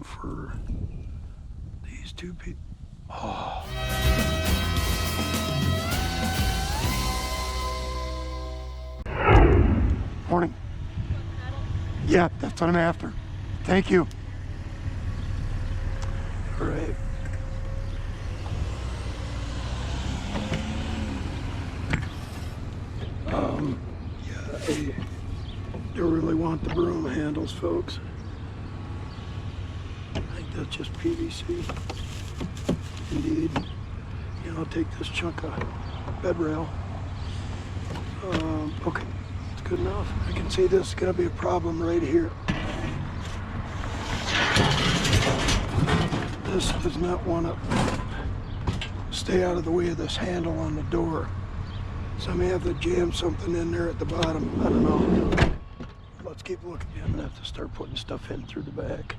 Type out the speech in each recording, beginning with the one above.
for these two people. Oh. Morning. Yeah, that's what I'm after. Thank you. All right. Yeah, I don't really want the broom handles, folks. I think that's just PVC. Indeed. Yeah, I'll take this chunk of bed rail. Okay, it's good enough. I can see this is gonna be a problem right here. This does not want to stay out of the way of this handle on the door. So I may have to jam something in there at the bottom. I don't know. Let's keep looking. I'm gonna have to start putting stuff in through the back.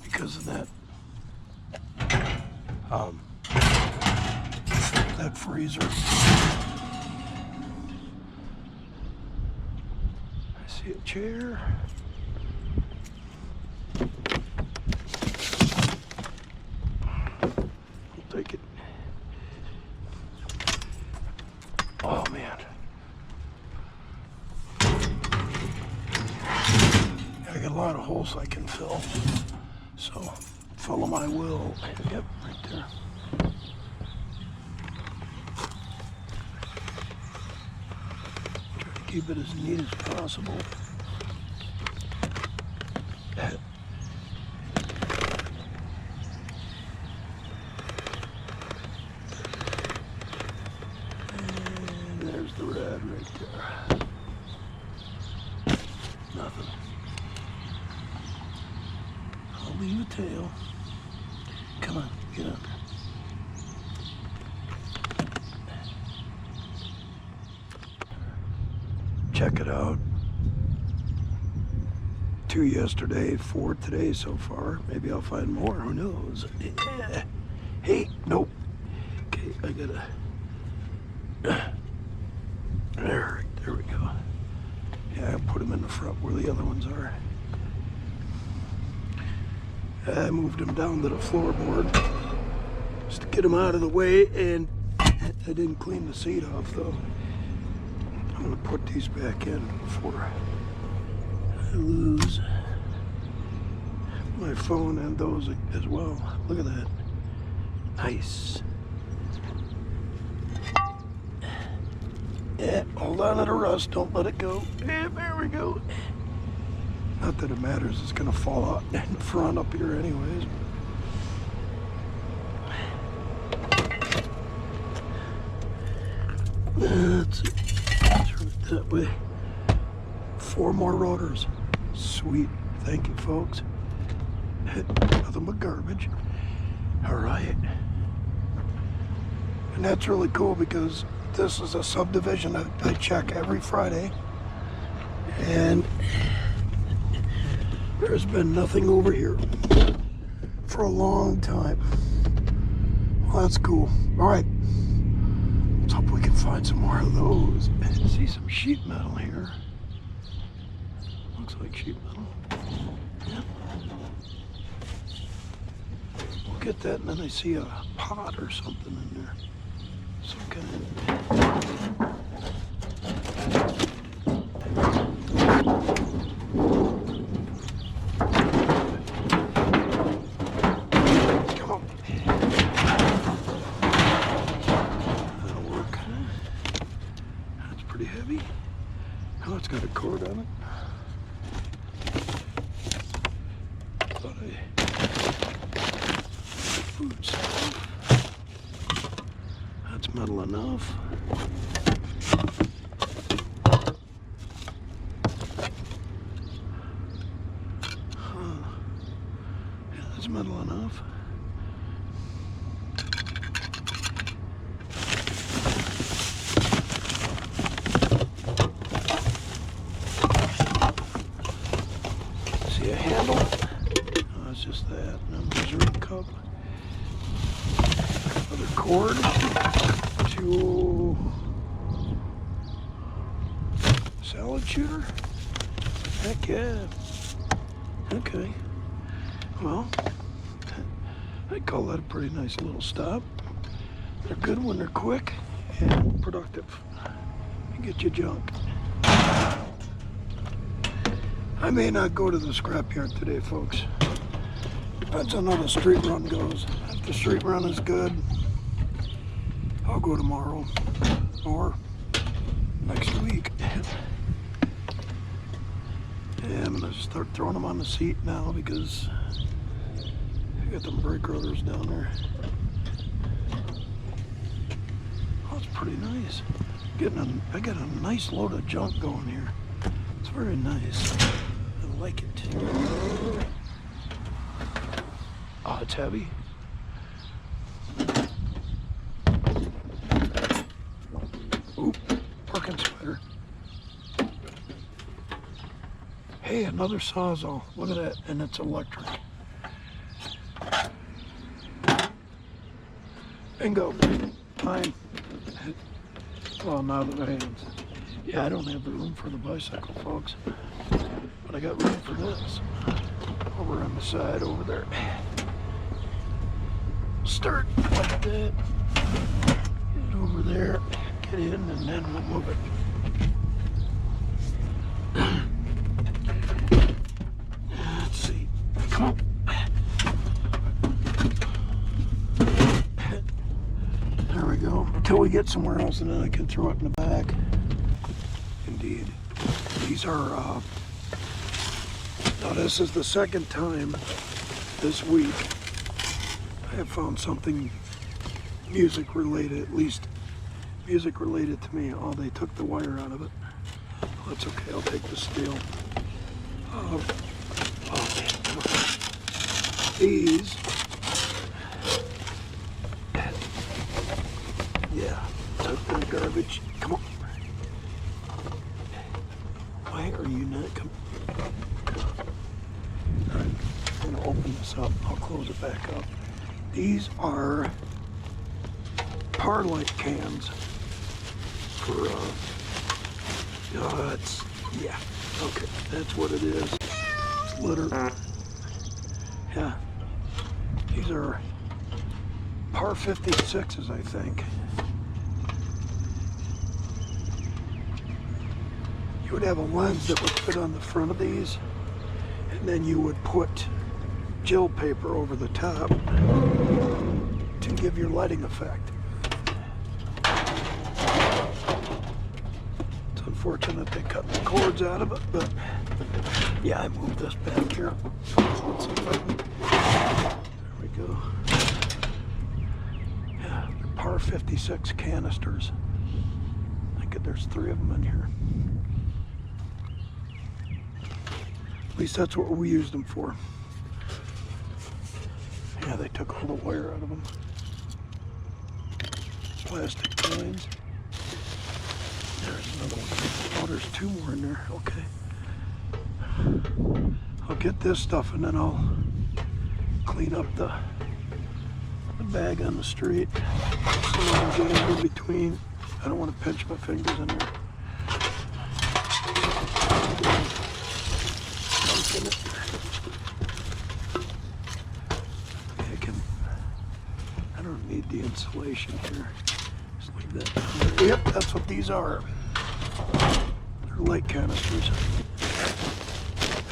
Because of that, that freezer. I see a chair. I'll take it. Oh man. I got a lot of holes I can fill. So follow my will. Yep, right there. Try to keep it as neat as possible. And there's the rad right there. Nothing. I'll leave a tail. Come on, get up. Check it out. 2 yesterday, 4 today so far. Maybe I'll find more, who knows? Yeah. Hey, nope. Okay, I gotta... There we go. Yeah, I'll put them in the front where the other ones are. I moved them down to the floorboard just to get them out of the way, and I didn't clean the seat off though. I'm gonna put these back in before I lose my phone and those as well. Look at that. Nice. Yeah, hold on to the rust, don't let it go. Yeah, there we go. Not that it matters, it's gonna fall out in front up here anyways. That's it. Turn it that way. 4 more rotors. Sweet. Thank you, folks. Nothing but garbage. All right. And that's really cool because this is a subdivision that I check every Friday. And there's been nothing over here for a long time. Well, that's cool. All right. Let's hope we can find some more of those. I see some sheet metal here. Looks like sheet metal. Yep. We'll get that, and then I see a pot or something in there. Some kind of... Heavy. Oh, it's got a cord on it. Thought food stuff. That's metal enough. Huh. Yeah, that's metal enough. A handle. Oh, it's just that. No measuring cup. Another cord to salad shooter? Heck yeah. Okay. Well, I'd call that a pretty nice little stop. They're good when they're quick and productive. You get your junk. I may not go to the scrapyard today, folks. Depends on how the street run goes. If the street run is good, I'll go tomorrow or next week. Yeah, I'm gonna start throwing them on the seat now because I got them brake rotors down there. Oh, it's pretty nice. I got a nice load of junk going here. It's very nice. I like it. Oh, it's heavy. Oop, parking spider. Hey, another Sawzall. Look at that, and it's electric. Bingo. Fine. Well, now that I have. Yeah, I don't have the room for the bicycle, folks. But I got room for this. Over on the side over there. Start like that. Get it over there. Get in, and then we'll move it. Let's see. Come on. There we go. Until we get somewhere else, and then I can throw it in the back. Indeed. These are, now this is the second time this week I have found something music related, at least music related to me. Oh, they took the wire out of it. Oh, that's okay, I'll take the steel. Oh man, these, yeah, took the garbage. Come on. Why are you not coming? Alright, I'm gonna open this up. I'll close it back up. These are power light cans for, yeah, okay, that's what it is. It's litter. Yeah, these are par 56s, I think. You would have a lens that would fit on the front of these, and then you would put gel paper over the top to give your lighting effect. It's unfortunate they cut the cords out of it, but yeah, I moved this back here. Let's see if I can. There we go. Yeah, they're par 56 canisters. I think there's 3 of them in here. At least that's what we used them for. Yeah, they took all the wire out of them. Plastic coins. There's another one. Oh, there's 2 more in there. Okay. I'll get this stuff and then I'll clean up the bag on the street. So I can get in between. I don't want to pinch my fingers in there. I don't need the insulation here. Just leave that down there. Yep, that's what these are. They're light canisters.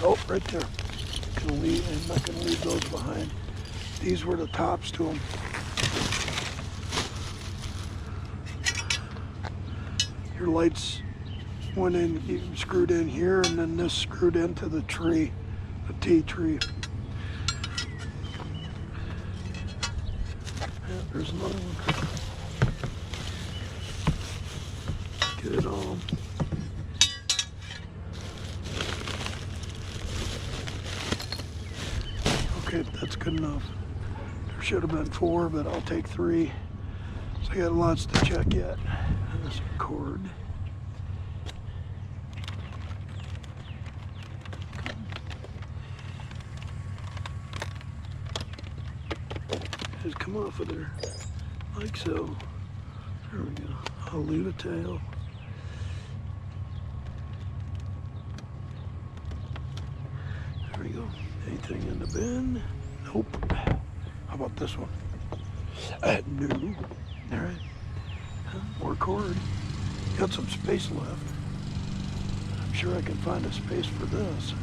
Oh, right there. I'm not going to leave those behind. These were the tops to them. Your lights went in, you screwed in here, and then this screwed into the tree, the T tree. Yeah, there's another one. Get it all. Okay, that's good enough. There should have been 4, but I'll take 3. So I got lots to check yet. There's a cord. Just come off of there. like so. There we go. I'll leave a tail. There we go. Anything in the bin? Nope. How about this one? No. All right. More cord. Got some space left. I'm sure I can find a space for this.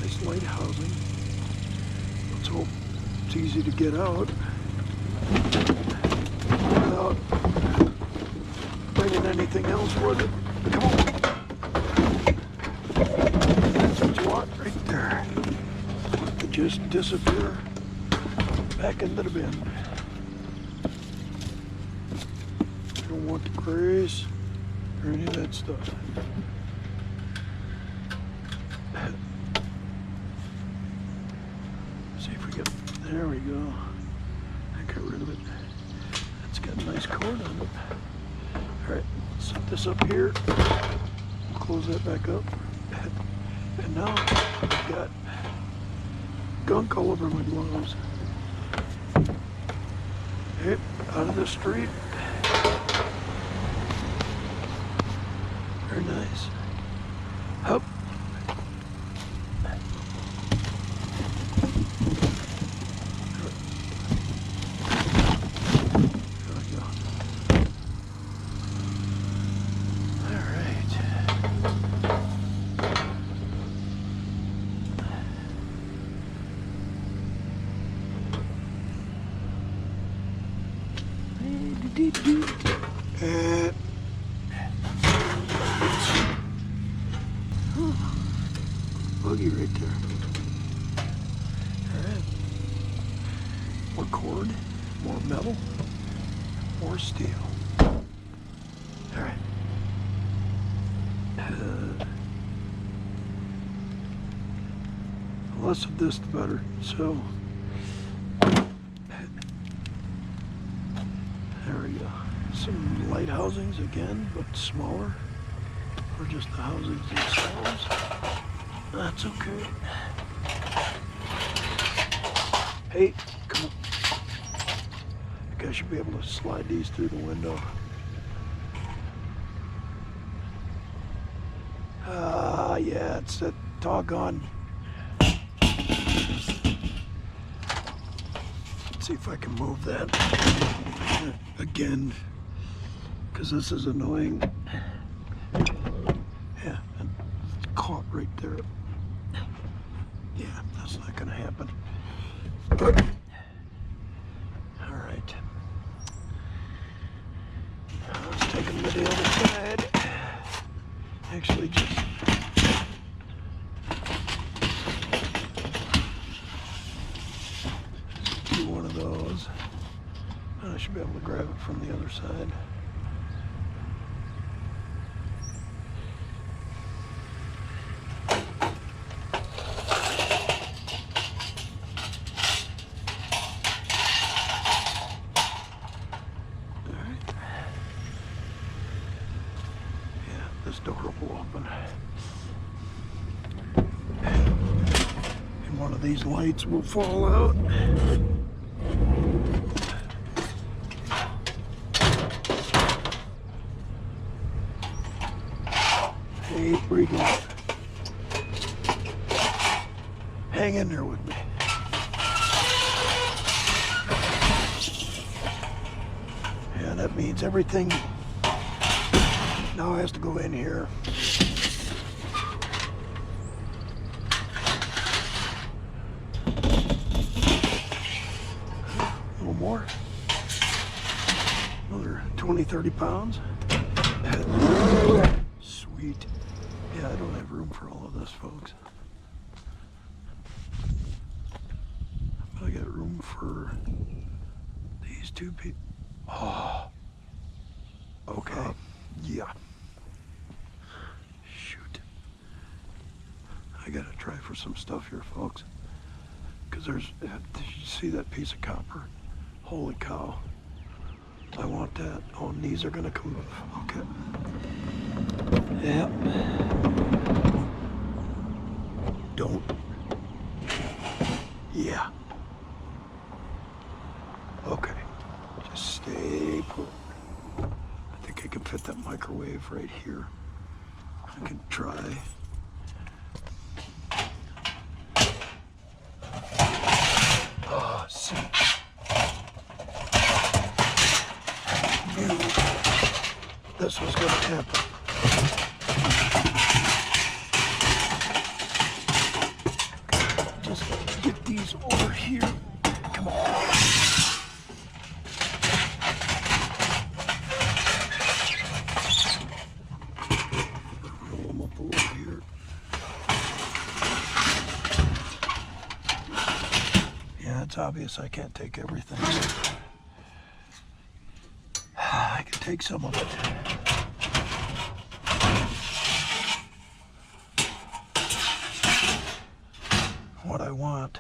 Nice light housing. Let's hope it's easy to get out without bringing anything else with it. Come on. That's what you want right there. To just disappear back into the bin. You don't want the grease or any of that stuff. See if we get, there we go. I got rid of it. It's got a nice cord on it. All right, set this up here. Close that back up. And now I've got gunk all over my gloves. Hey, out of the street. Very nice. Up. Buggy right there. All right. More cord, more metal, more steel. All right. The less of this, the better. So, there we go. Some light housings again, but smaller, or just the housings themselves. That's okay. Hey, come on. I guess I should be able to slide these through the window. Yeah, it's that doggone. Let's see if I can move that again, because this is annoying. Yeah, and it's caught right there. Yeah, that's not gonna happen. All right. Let's take them to the other side. Actually, just do one of those. And I should be able to grab it from the other side. This door will open. And one of these lights will fall out. Hey, where you going? Hang in there with me. Yeah, that means everything now has to go in here. A little more. Another 20, 30 pounds. Sweet. Yeah, I don't have room for all of this, folks. I got room for these two people. Oh. Okay. Yeah. Shoot. I gotta try for some stuff here, folks. Because there's, did you see that piece of copper? Holy cow. I want that. Oh, and these are gonna come off. Okay. Yep. Don't. Yeah. Okay, just stay put. I think I can fit that microwave right here. I can try. Oh, see. I knew this was going to happen. Just get these over here. Come on. Roll them up over here. Yeah, it's obvious I can't take everything. I can take some of it. What I want,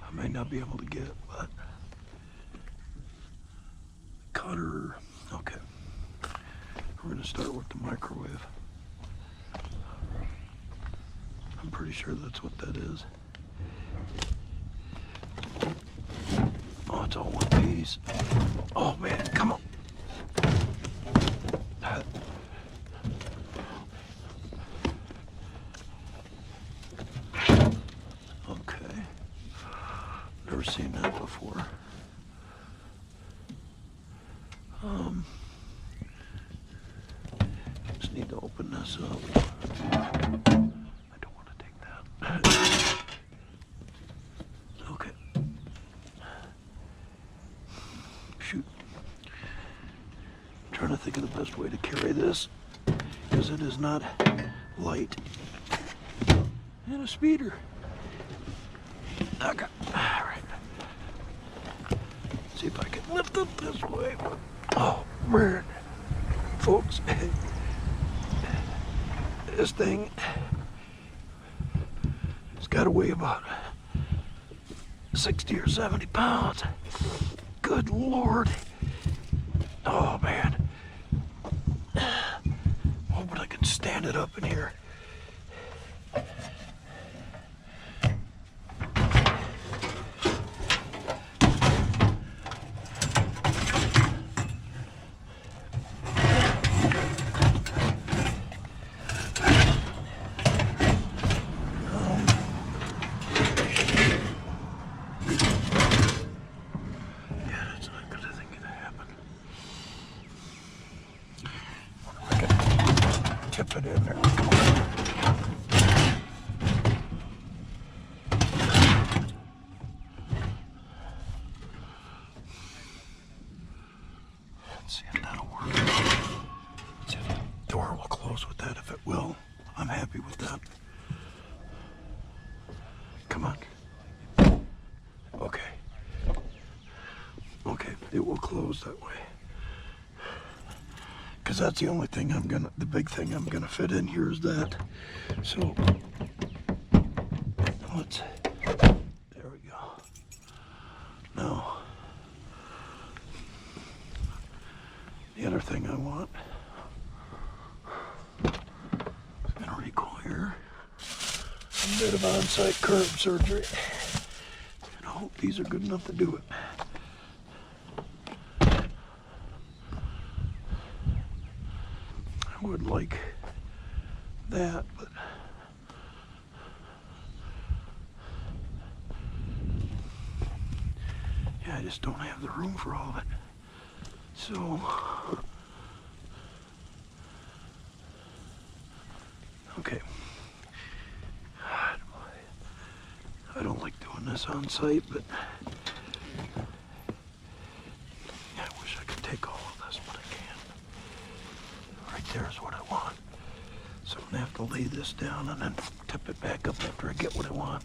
I may not be able to get, but cutter. Okay, we're going to start with the microwave. I'm pretty sure that's what that is. Oh, it's all one piece. Oh man, come on. Okay, never seen that before. Just need to open this up. I don't want to take that. Okay. Shoot. I'm trying to think of the best way to carry this, because it is not light. And a speeder. Okay. All right. See if I can lift it this way. Oh, man. Folks, this thing has got to weigh about 60 or 70 pounds. Good Lord. Oh, man. Hoping I can stand it up in here. Tip it in there. Let's see if that'll work. Let's see if the door will close with that. If it will, I'm happy with that. Come on. Okay. Okay, it will close that way. Because that's the only thing the big thing I'm gonna fit in here is that. So, there we go. Now, the other thing I want is gonna require a bit of on-site curb surgery. And I hope these are good enough to do it. I would like that, but yeah, I just don't have the room for all of it. So, okay. I don't like doing this on site, but yeah, I wish I could take all of this, but I can't. Right there is what I want. So I'm gonna have to lay this down and then tip it back up after I get what I want.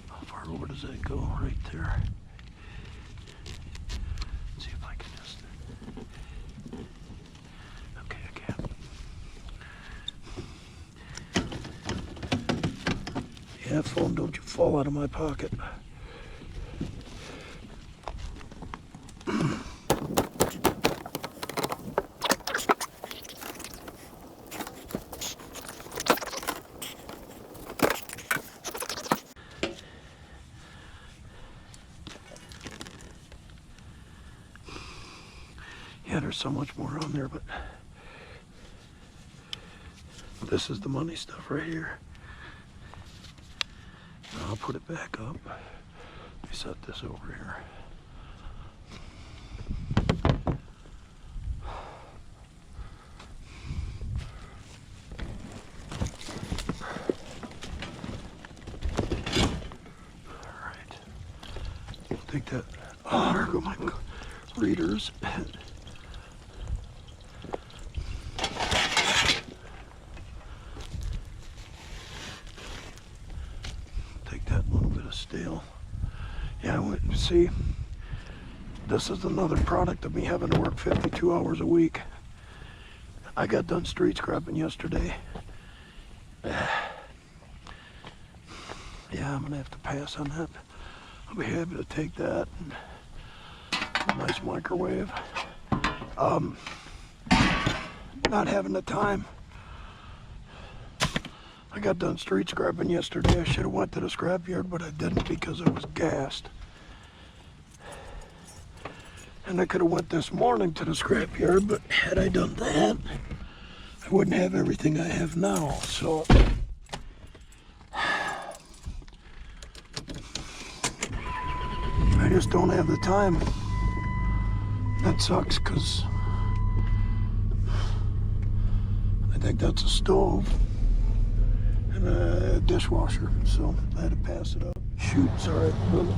How far over does that go? Right there. Let's see if I can just. Okay, I can. Yeah, phone, don't you fall out of my pocket. Yeah, there's so much more on there, but this is the money stuff right here. I'll put it back up. Let me set this over here. All right. I'll take that. Oh, there go my readers. Take that little bit of steel. Yeah, I went and see. This is another product of me having to work 52 hours a week. I got done street scrapping yesterday. Yeah, I'm gonna have to pass on that. I'll be happy to take that. And a nice microwave. Not having the time. I got done street scrapping yesterday. I should have went to the scrapyard, but I didn't because I was gassed. And I could have went this morning to the scrapyard, but had I done that, I wouldn't have everything I have now. So I just don't have the time. That sucks, because I think that's a stove and a dishwasher, so I had to pass it up. Shoot, sorry, brother.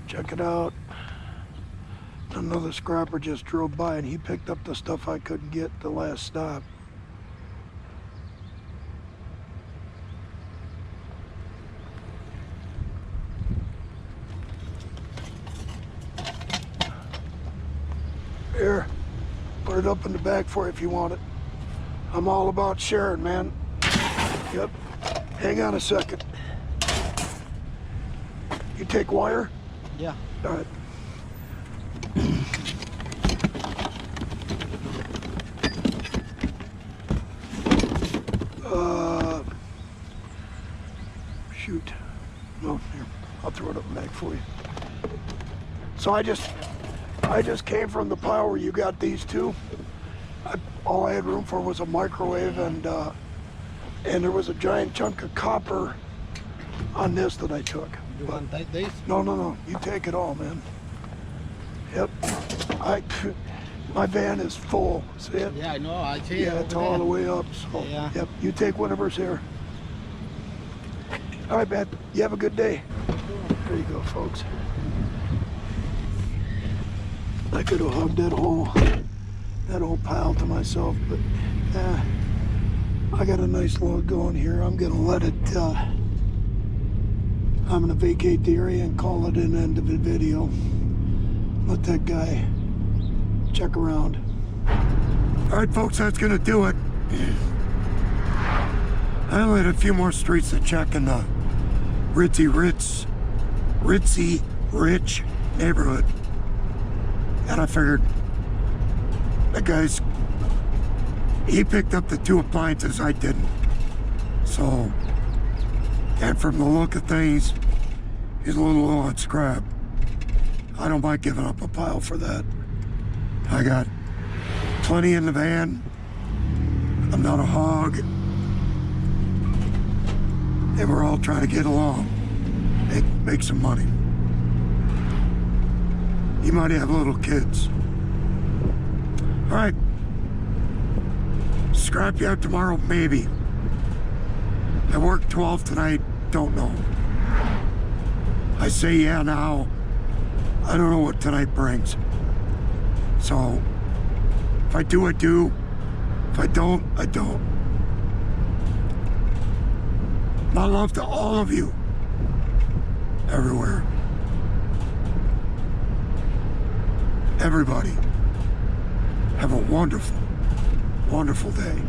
Check it out. Another scrapper just drove by and he picked up the stuff I couldn't get the last stop. Here, put it up in the back for you if you want it. I'm all about sharing, man. Yep. Hang on a second. You take wire? Yeah. All right. Shoot. No, here. I'll throw it up back for you. So I just came from the pile where you got these two. All I had room for was a microwave, and there was a giant chunk of copper on this that I took. You want to take these? No. You take it all, man. Yep. My van is full. See it? Yeah, I know. I see. Yeah, it's all the way up. So, yeah. Yep. You take whatever's here. All right, man. You have a good day. There you go, folks. I could have hugged that whole pile to myself, but I got a nice load going here. I'm gonna let it. I'm gonna vacate the area and call it an end of the video. Let that guy check around. All right, folks, that's gonna do it. I only had a few more streets to check in the ritzy rich neighborhood. And I figured that guy's, he picked up the two appliances, I didn't. So, and from the look of things, he's a little low on scrap. I don't mind giving up a pile for that. I got plenty in the van. I'm not a hog. And we're all trying to get along, make some money. You might have little kids. All right. Scrap you out tomorrow, maybe. I work 12 tonight, don't know. I say yeah now. I don't know what tonight brings. So, if I do, I do. If I don't, I don't. My love to all of you, everywhere. Everybody, have a wonderful, wonderful day.